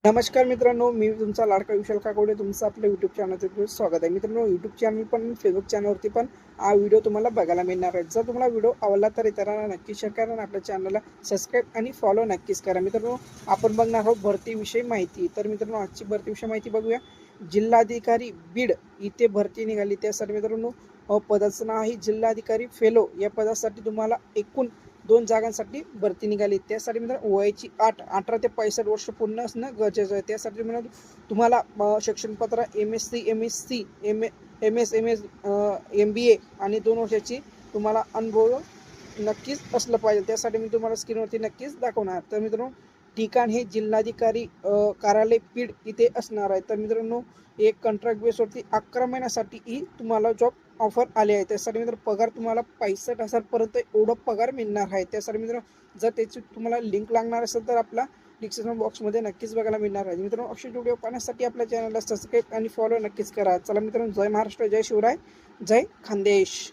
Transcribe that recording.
नमस्कार मित्रांनो, मी तुमचा लाडका विशाल काकोडे तुमचं आपल्या यूट्यूब चॅनलवर स्वागत आहे. मित्रांनो, यूट्यूब चॅनल पण फेसबुक चॅनलवरती पण हा व्हिडिओ तुम्हाला बघायला मिळणार आहे. जर तुम्हाला व्हिडिओ आवडला तर इतरांना नक्की शेअर करा आणि आपल्या चॅनलला सबस्क्राईब आणि फॉलो नक्कीच करा. मित्रांनो, आपण बघणार आहोत भरतीविषयी माहिती. तर मित्रांनो, आजची भरतीविषयी माहिती बघूया. जिल्हाधिकारी बीड इथे भरती निघाली. त्यासाठी मित्रांनो पदाचं नाव आहे जिल्हाधिकारी फेलो. या पदासाठी तुम्हाला एकूण 2 जागांसाठी भरती निघाली. त्यासाठी मित्रांनो वयाची 18 ते 65 वर्ष पूर्ण असणं गरजेचं आहे. त्यासाठी मित्रांनो तुम्हाला शिक्षणपत्र MSc, MSc, MS, MBA आणि 2 वर्षाची तुम्हाला अनुभव नक्कीच असलं पाहिजे. त्यासाठी मी तुम्हाला स्क्रीनवरती नक्कीच दाखवणार. तर मित्रांनो, ठिकाण हे जिल्हाधिकारी कार्यालय बीड इथे असणार आहे. तर मित्रांनो, एक कॉन्ट्रॅक्ट बेसवरती 11 महिन्यासाठीही तुम्हाला जॉब ऑफर आले आहे. त्यासाठी मित्र पगार तुम्हाला 65,000 पर्यंत एवढं पगार मिळणार आहे. त्यासाठी मित्रांनो, जर त्याची तुम्हाला लिंक लागणार असेल तर आपला डिस्क्रिप्शन बॉक्समध्ये नक्कीच बघायला मिळणार आहे. मित्रांनो, असे व्हिडिओ पाहण्यासाठी आपल्या चॅनलला सबस्क्राईब आणि फॉलो नक्कीच करा. चला मित्रांनो, जय महाराष्ट्र, जय शिवराय, जय खानदेश.